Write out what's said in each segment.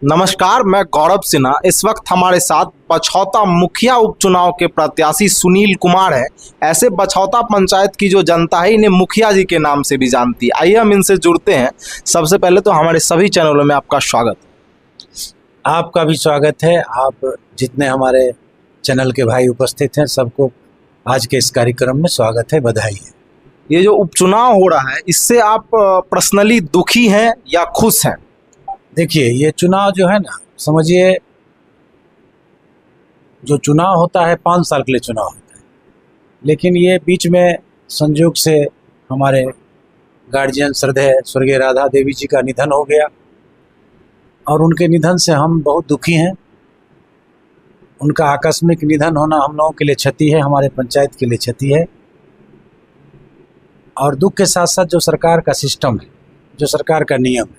नमस्कार, मैं गौरव सिन्हा। इस वक्त हमारे साथ बछौता मुखिया उपचुनाव के प्रत्याशी सुनील कुमार हैं। ऐसे बछौता पंचायत की जो जनता है इन्हें मुखिया जी के नाम से भी जानती है। आइए हम इनसे जुड़ते हैं। सबसे पहले तो हमारे सभी चैनलों में आपका स्वागत। आपका भी स्वागत है। आप जितने हमारे चैनल के भाई उपस्थित हैं सबको आज के इस कार्यक्रम में स्वागत है, बधाई है। ये जो उपचुनाव हो रहा है इससे आप पर्सनली दुखी हैं या खुश हैं? देखिए, ये चुनाव जो है ना, समझिए जो चुनाव होता है 5 साल के लिए चुनाव होता है, लेकिन ये बीच में संयोग से हमारे गार्जियन श्रद्धेय स्वर्गीय राधा देवी जी का निधन हो गया और उनके निधन से हम बहुत दुखी हैं। उनका आकस्मिक निधन होना हम लोगों के लिए क्षति है, हमारे पंचायत के लिए क्षति है। और दुख के साथ साथ जो सरकार का सिस्टम है, जो सरकार का नियम है,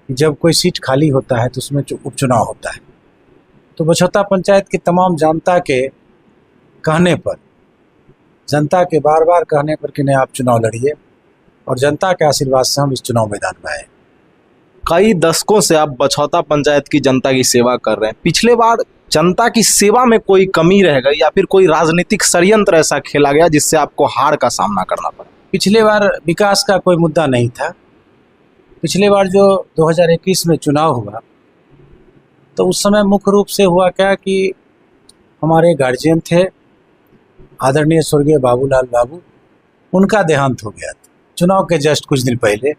जब कोई सीट खाली होता है तो उसमें उपचुनाव होता है। तो बछौता पंचायत की तमाम जनता के कहने पर, जनता के बार बार कहने पर कि नहीं आप चुनाव लड़िए, और जनता के आशीर्वाद से हम इस चुनाव मैदान में आए। कई दशकों से आप बछौता पंचायत की जनता की सेवा कर रहे हैं। पिछले बार जनता की सेवा में कोई कमी रह गई या फिर कोई राजनीतिक षड्यंत्र ऐसा खेला गया जिससे आपको हार का सामना करना पड़ा? पिछले बार विकास का कोई मुद्दा नहीं था। पिछले बार जो 2021 में चुनाव हुआ तो उस समय मुख्य रूप से हुआ क्या कि हमारे गार्जियन थे आदरणीय स्वर्गीय बाबूलाल बाबू, उनका देहांत हो गया था चुनाव के जस्ट कुछ दिन पहले,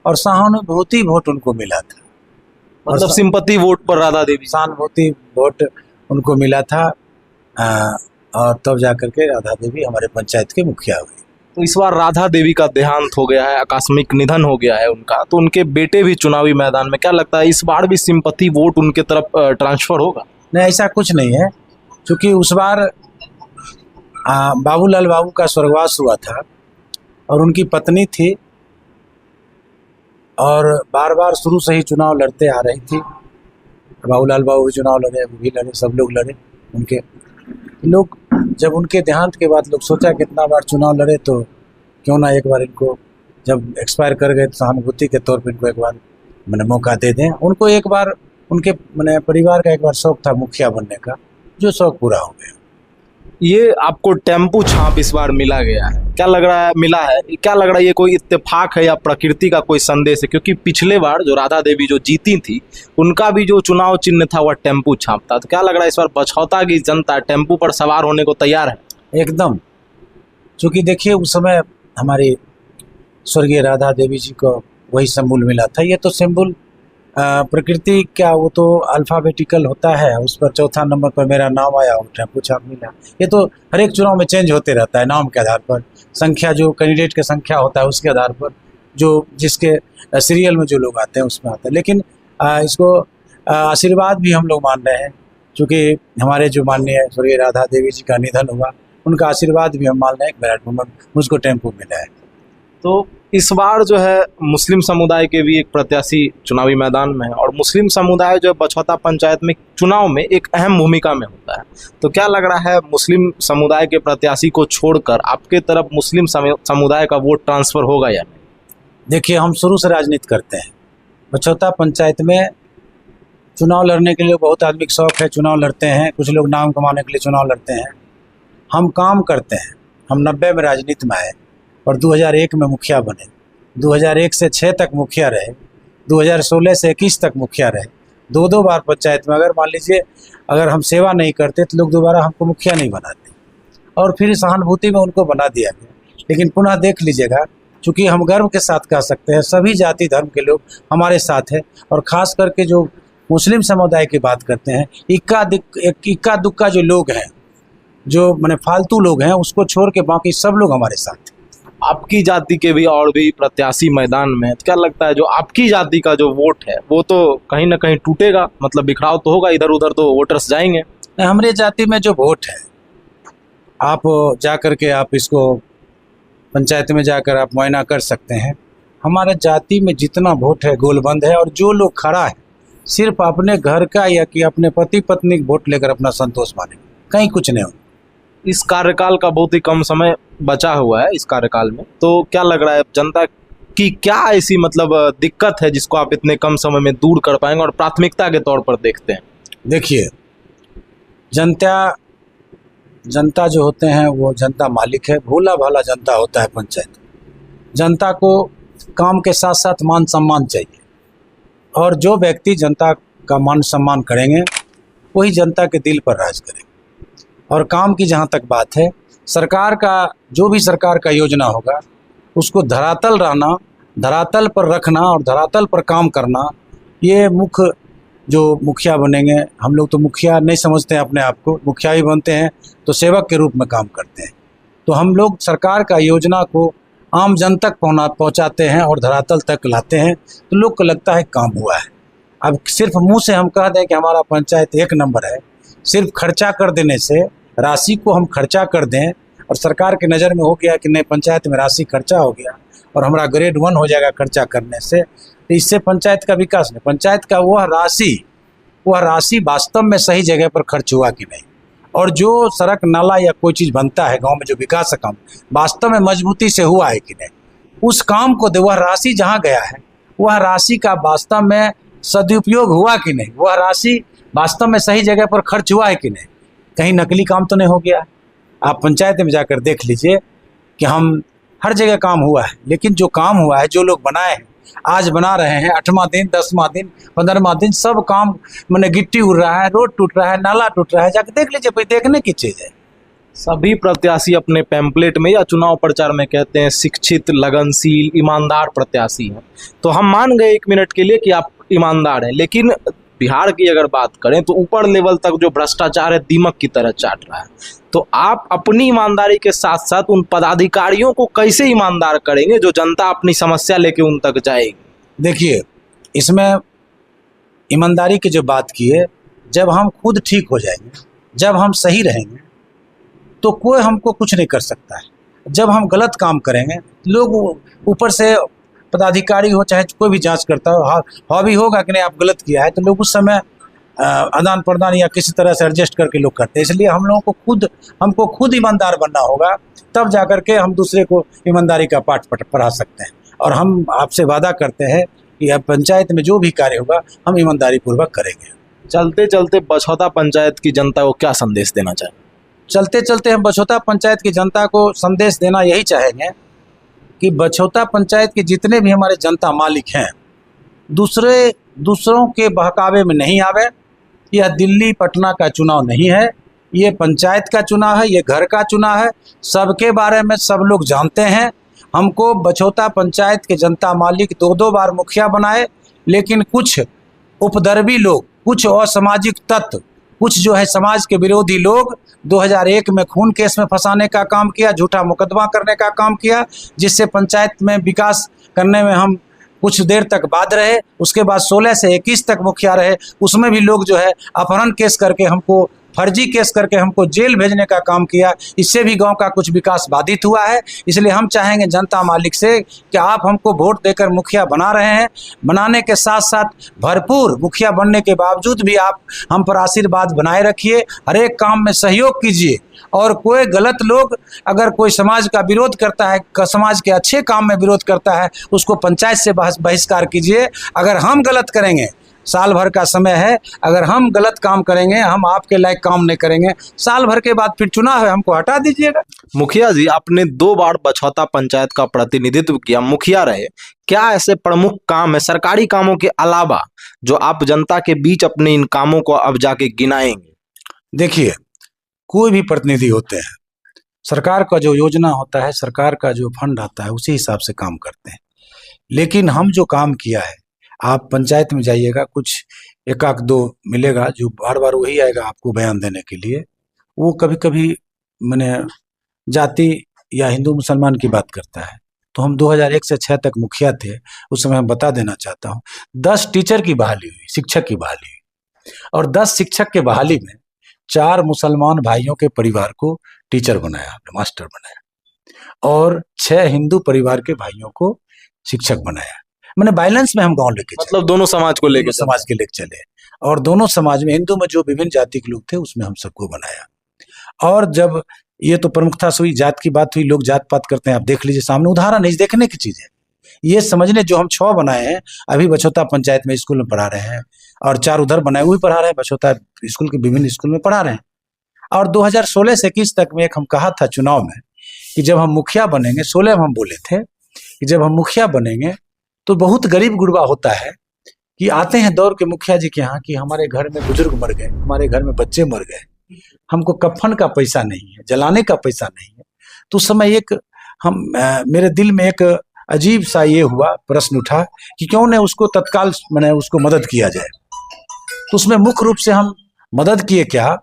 और सहानुभूति वोट उनको मिला था। मतलब सिंपैथी वोट पर राधा देवी, सहानुभूति वोट उनको मिला था। और तब जाकर के राधा देवी हमारे पंचायत के मुखिया हुई। तो इस बार राधा देवी का देहांत हो गया है, आकस्मिक निधन हो गया है उनका, तो उनके बेटे भी चुनावी मैदान में, क्या लगता है इस बार भी सिंपैथी वोट उनके तरफ ट्रांसफर होगा? नहीं, ऐसा कुछ नहीं है, क्योंकि उस बार बाबूलाल बाबू का स्वर्गवास हुआ था और उनकी पत्नी थी और बार बार शुरू से ही चुनाव लड़ते आ रही थी। बाबूलाल बाबू भी चुनाव लड़े, वो भी लड़े, सब लोग लड़े। उनके लोग जब उनके देहांत के बाद लोग सोचा कितना बार चुनाव लड़े तो क्यों ना एक बार इनको, जब एक्सपायर कर गए तो सहानुभूति के तौर पर इनको एक बार मैंने मौका दे दें। उनको एक बार उनके मैंने परिवार का एक बार शौक था मुखिया बनने का, जो शौक पूरा हो गया। ये आपको टेम्पू छाप इस बार मिला गया है, क्या लग रहा है मिला है? क्या लग रहा है ये कोई इत्तेफाक है या प्रकृति का कोई संदेश है? क्योंकि पिछले बार जो राधा देवी जो जीती थी उनका भी जो चुनाव चिन्ह था वह टेम्पू छाप था। तो क्या लग रहा है इस बार बछौता की जनता टेम्पू पर सवार होने को तैयार है? एकदम, क्योंकि देखिए उस समय हमारी स्वर्गीय राधा देवी जी को वही सिंबल मिला था। ये तो सिंबल प्रकृति क्या, वो तो अल्फ़ाबेटिकल होता है, उस पर चौथा नंबर पर मेरा नाम आया और टेम्पू छाप मिला। ये तो हर एक चुनाव में चेंज होते रहता है, नाम के आधार पर, संख्या जो कैंडिडेट की संख्या होता है उसके आधार पर, जो जिसके सीरियल में जो लोग आते हैं उसमें आता है। लेकिन इसको आशीर्वाद भी हम लोग मान रहे हैं, क्योंकि हमारे जो माननीय स्वर्गीय राधा देवी जी का निधन हुआ, उनका आशीर्वाद भी हम मान रहे हैं कि मुझको टेम्पू मिला है। तो इस बार जो है मुस्लिम समुदाय के भी एक प्रत्याशी चुनावी मैदान में है, और मुस्लिम समुदाय जो बछौता पंचायत में चुनाव में एक अहम भूमिका में होता है। तो क्या लग रहा है मुस्लिम समुदाय के प्रत्याशी को छोड़कर आपके तरफ मुस्लिम समुदाय का वोट ट्रांसफर होगा या नहीं? देखिए, हम शुरू से राजनीति करते हैं। बछौता पंचायत में चुनाव लड़ने के लिए बहुत आदमी का शौक है, चुनाव लड़ते हैं, कुछ लोग नाम कमाने के लिए चुनाव लड़ते हैं। हम काम करते हैं। हम 90 में राजनीति में आए और 2001 में मुखिया बने, 2001 से 6 तक मुखिया रहे, 2016 से 21 तक मुखिया रहे, 2 बार पंचायत में। अगर मान लीजिए अगर हम सेवा नहीं करते तो लोग दोबारा हमको मुखिया नहीं बनाते, और फिर सहानुभूति में उनको बना दिया गया। लेकिन पुनः देख लीजिएगा, चूँकि हम गर्व के साथ कह सकते हैं सभी जाति धर्म के लोग हमारे साथ हैं, और ख़ास करके जो मुस्लिम समुदाय की बात करते हैं, इक्का दुक्का जो लोग हैं, जो मैंने फालतू लोग हैं, उसको छोड़ के बाकी सब लोग हमारे साथ हैं। आपकी जाति के भी और भी प्रत्याशी मैदान में है, तो क्या लगता है जो आपकी जाति का जो वोट है वो तो कहीं ना कहीं टूटेगा, मतलब बिखराव तो होगा, इधर उधर तो वोटर्स जाएंगे? हमारे जाति में जो वोट है, आप जाकर के आप इसको पंचायत में जाकर आप मुआयना कर सकते हैं। हमारे जाति में जितना वोट है गोलबंद है, और जो लोग खड़ा है सिर्फ अपने घर का या कि अपने पति पत्नी वोट लेकर अपना संतोष माने, कहीं कुछ नहीं हो। इस कार्यकाल का बहुत ही कम समय बचा हुआ है इस कार्यकाल में, तो क्या लग रहा है जनता कि क्या ऐसी मतलब दिक्कत है जिसको आप इतने कम समय में दूर कर पाएंगे और प्राथमिकता के तौर पर देखते हैं? देखिए, जनता जो होते हैं वो जनता मालिक है, भोला भाला जनता होता है पंचायत। जनता को काम के साथ साथ मान सम्मान चाहिए, और जो व्यक्ति जनता का मान सम्मान करेंगे वही जनता के दिल पर राज करेंगे। और काम की जहाँ तक बात है, सरकार का जो भी सरकार का योजना होगा उसको धरातल रहना, धरातल पर रखना और धरातल पर काम करना, ये मुख्य जो मुखिया बनेंगे। हम लोग तो मुखिया नहीं समझते हैं अपने आप को, मुखिया ही बनते हैं तो सेवक के रूप में काम करते हैं। तो हम लोग सरकार का योजना को आम जन तक पहुंचाते हैं और धरातल तक लाते हैं, तो लोग को लगता है काम हुआ है। अब सिर्फ मुंह से हम कह दें कि हमारा पंचायत एक नंबर है, सिर्फ खर्चा कर देने से, राशि को हम खर्चा कर दें और सरकार की नज़र में हो गया कि नहीं पंचायत में राशि खर्चा हो गया और हमारा ग्रेड 1 हो जाएगा खर्चा करने से, तो इससे पंचायत का विकास नहीं। पंचायत का वह राशि वास्तव में सही जगह पर खर्च हुआ कि नहीं, और जो सड़क नाला या कोई चीज़ बनता है गांव में, जो विकास का काम वास्तव में मजबूती से हुआ है कि नहीं, उस काम को वह राशि जहां गया है वह राशि का वास्तव में सदुपयोग हुआ कि नहीं, वह राशि वास्तव में सही जगह पर खर्च हुआ है कि नहीं, कहीं नकली काम तो नहीं हो गया। आप पंचायत में जाकर देख लीजिए कि हम हर जगह काम हुआ है, लेकिन जो काम हुआ है, जो लोग बनाए हैं, आज बना रहे हैं, 8वां दिन, 10वां दिन, 15वां दिन, सब काम मैंने गिट्टी उड़ रहा है, रोड टूट रहा है, नाला टूट रहा है, जाकर देख लीजिए, भाई देखने की चीज़ है। सभी प्रत्याशी अपने पैम्पलेट में या चुनाव प्रचार में कहते हैं शिक्षित, लगनशील, ईमानदार प्रत्याशी हैं। तो हम मान गए 1 मिनट के लिए कि आप ईमानदार हैं, लेकिन बिहार की अगर बात करें तो ऊपर लेवल तक जो भ्रष्टाचार है दीमक की तरह चाट रहा है। तो आप अपनी ईमानदारी के साथ साथ उन पदाधिकारियों को कैसे ईमानदार करेंगे जो जनता अपनी समस्या लेके उन तक जाएगी? देखिए, इसमें ईमानदारी की जो बात की है, जब हम खुद ठीक हो जाएंगे, जब हम सही रहेंगे, तो कोई हमको कुछ नहीं कर सकता है। जब हम गलत काम करेंगे, लोग ऊपर से पदाधिकारी हो चाहे कोई भी जांच करता हो भी होगा कि नहीं आप गलत किया है, तो लोग उस समय आदान प्रदान या किसी तरह से एडजस्ट करके लोग करते हैं। इसलिए हम लोगों को हमको खुद ईमानदार बनना होगा, तब जाकर के हम दूसरे को ईमानदारी का पाठ पढ़ा सकते हैं। और हम आपसे वादा करते हैं कि अब पंचायत में जो भी कार्य होगा हम ईमानदारी पूर्वक करेंगे। चलते चलते बछौता पंचायत की जनता को क्या संदेश देना चाहिए? चलते चलते हम बछौता पंचायत की जनता को संदेश देना यही चाहेंगे कि बछौता पंचायत के जितने भी हमारे जनता मालिक हैं, दूसरों के बहकावे में नहीं आवे। यह दिल्ली पटना का चुनाव नहीं है, ये पंचायत का चुनाव है, ये घर का चुनाव है। सबके बारे में सब लोग जानते हैं। हमको बछौता पंचायत के जनता मालिक 2-2 बार मुखिया बनाए, लेकिन कुछ उपद्रवी लोग, कुछ असामाजिक तत्व, कुछ जो है समाज के विरोधी लोग 2001 में खून केस में फंसाने का काम किया, झूठा मुकदमा करने का काम किया, जिससे पंचायत में विकास करने में हम कुछ देर तक बाद रहे। उसके बाद 16 से 21 तक मुखिया रहे, उसमें भी लोग जो है अपहरण केस करके हमको, फर्जी केस करके हमको जेल भेजने का काम किया। इससे भी गांव का कुछ विकास बाधित हुआ है। इसलिए हम चाहेंगे जनता मालिक से कि आप हमको वोट देकर मुखिया बना रहे हैं, बनाने के साथ साथ भरपूर मुखिया बनने के बावजूद भी आप हम पर आशीर्वाद बनाए रखिए, हर एक काम में सहयोग कीजिए। और कोई गलत लोग अगर कोई समाज का विरोध करता है, समाज के अच्छे काम में विरोध करता है, उसको पंचायत से बहिष्कार कीजिए। अगर हम गलत करेंगे, साल भर का समय है, अगर हम गलत काम करेंगे, हम आपके लायक काम नहीं करेंगे, साल भर के बाद फिर चुनाव है, हमको हटा दीजिएगा। मुखिया जी, आपने 2 बार बछौता पंचायत का प्रतिनिधित्व किया, मुखिया रहे, क्या ऐसे प्रमुख काम है सरकारी कामों के अलावा जो आप जनता के बीच अपने इन कामों को अब जाके गिनाएंगे? देखिए, कोई भी प्रतिनिधि होते हैं, सरकार का जो योजना होता है, सरकार का जो फंड आता है, उसी हिसाब से काम करते हैं। लेकिन हम जो काम किया है, आप पंचायत में जाइएगा, कुछ 1-2 मिलेगा जो बार बार वही आएगा आपको बयान देने के लिए। वो कभी कभी मैंने जाति या हिंदू मुसलमान की बात करता है। तो हम 2001 से 6 तक मुखिया थे, उस समय हम बता देना चाहता हूँ, 10 टीचर की बहाली हुई, शिक्षक की बहाली हुई, और 10 शिक्षक के बहाली में 4 मुसलमान भाइयों के परिवार को टीचर बनाया, मास्टर बनाया, और 6 हिंदू परिवार के भाइयों को शिक्षक बनाया। मैंने बैलेंस में हम गांव लेके, मतलब दोनों समाज को लेके, समाज के लेके चले, और दोनों समाज में, हिंदू में जो विभिन्न जाति के लोग थे उसमें हम सबको बनाया। और जब ये तो प्रमुखता से हुई, जात की बात हुई, लोग जात पात करते हैं, आप देख लीजिए सामने उदाहरण है, इस देखने की चीज है। ये समझने जो हम 6 बनाए हैं, अभी बछौता पंचायत में स्कूल में पढ़ा रहे हैं, और 4 उधर बनाए हुए पढ़ा रहे हैं, बछौता स्कूल के विभिन्न स्कूल में पढ़ा रहे हैं। और 2016 से 21 तक में एक हम कहा था चुनाव में कि जब हम मुखिया बनेंगे, 16 में हम बोले थे कि जब हम मुखिया बनेंगे तो बहुत गरीब गुरबा होता है कि आते हैं दौड़ के मुखिया जी के यहाँ कि हमारे घर में बुजुर्ग मर गए, हमारे घर में बच्चे मर गए, हमको कफन का पैसा नहीं है, जलाने का पैसा नहीं है। तो उस समय एक मेरे दिल में एक अजीब सा ये हुआ, प्रश्न उठा कि क्यों न उसको तत्काल मैंने उसको मदद किया जाए। तो उसमें मुख्य रूप से हम मदद किए क्या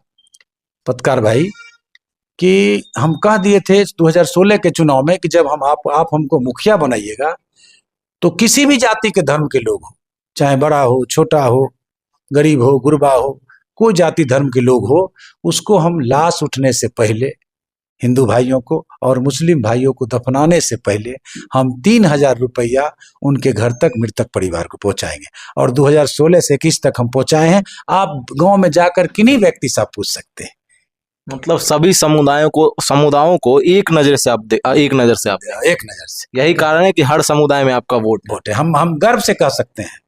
पत्रकार भाई कि हम कह दिए थे 2016 के चुनाव में कि जब हम आप हमको मुखिया बनाइएगा तो किसी भी जाति के धर्म के लोग हो, चाहे बड़ा हो, छोटा हो, गरीब हो, गुरबा हो, कोई जाति धर्म के लोग हो, उसको हम लाश उठने से पहले हिंदू भाइयों को और मुस्लिम भाइयों को दफनाने से पहले हम 3000 रुपया उनके घर तक मृतक परिवार को पहुंचाएंगे। और 2016 से 21 तक हम पहुंचाए हैं। आप गांव में जाकर किन्हीं व्यक्ति से आप पूछ सकते हैं। मतलब सभी समुदायों को एक नजर से आप एक नजर से यही कारण है कि हर समुदाय में आपका वोट है। हम गर्व से कह सकते हैं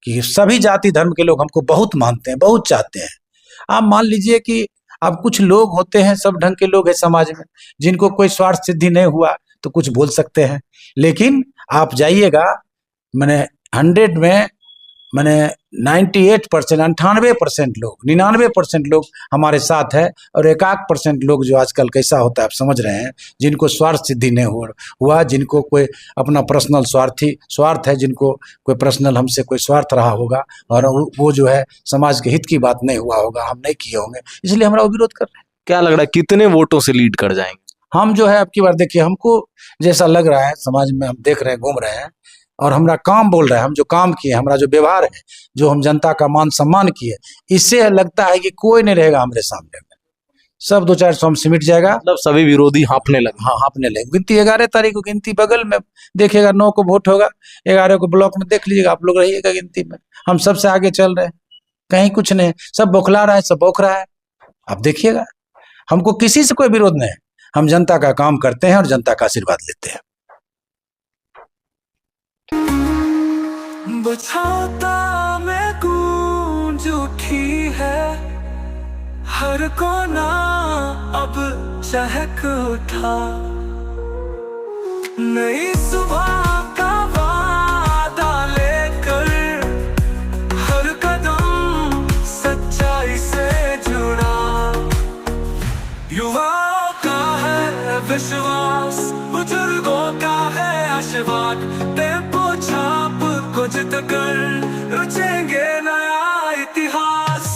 कि सभी जाति धर्म के लोग हमको बहुत मानते हैं, बहुत चाहते हैं। आप मान लीजिए कि अब कुछ लोग होते हैं, सब ढंग के लोग हैं समाज में, जिनको कोई स्वार्थ सिद्धि नहीं हुआ तो कुछ बोल सकते हैं, लेकिन आप जाइएगा मैंने 100 में मैंने 98%, 98% लोग, 99% लोग हमारे साथ है, और 1% लोग जो आजकल कैसा होता है आप समझ रहे हैं, जिनको स्वार्थ सिद्धि नहीं हुआ, जिनको कोई अपना पर्सनल स्वार्थ है, जिनको कोई पर्सनल हमसे कोई स्वार्थ रहा होगा और वो जो है समाज के हित की बात नहीं हुआ होगा, हम नहीं किए होंगे, इसलिए हमारा विरोध कर रहे हैं। क्या लग रहा है कितने वोटों से लीड कर जाएंगे? हम जो है अब की बार देखिए, हमको जैसा लग रहा है समाज में हम देख रहे हैं, घूम रहे हैं, और हमारा काम बोल रहा है, हम जो काम किए, हमारा जो व्यवहार है, जो हम जनता का मान सम्मान किए, इससे लगता है कि कोई नहीं रहेगा हमारे सामने में, सब 2-400 हम सिमट जाएगा। मतलब सभी विरोधी हाँफने लगे। हाँ, हाँफने लगे। गिनती 11 तारीख को गिनती बगल में देखिएगा, 9 को वोट होगा, 11 को ब्लॉक में देख लीजिएगा, आप लोग रहिएगा गिनती में। हम सबसे आगे चल रहे हैं, कहीं कुछ नहीं, सब बौखला रहा है, सब बौख रहा है, आप देखिएगा। हमको किसी से कोई विरोध नहीं है, हम जनता का काम करते हैं और जनता का आशीर्वाद लेते हैं। बछौता में गूंज उठी है, हर कोना अब चहक उठा, नई सुबह का वादा लेकर हर कदम सच्चाई से जुड़ा, युवाओं का है विश्वास, बुजुर्गों का है आशीर्वाद, टेम्पो छाप को जित कर रचेंगे नया इतिहास।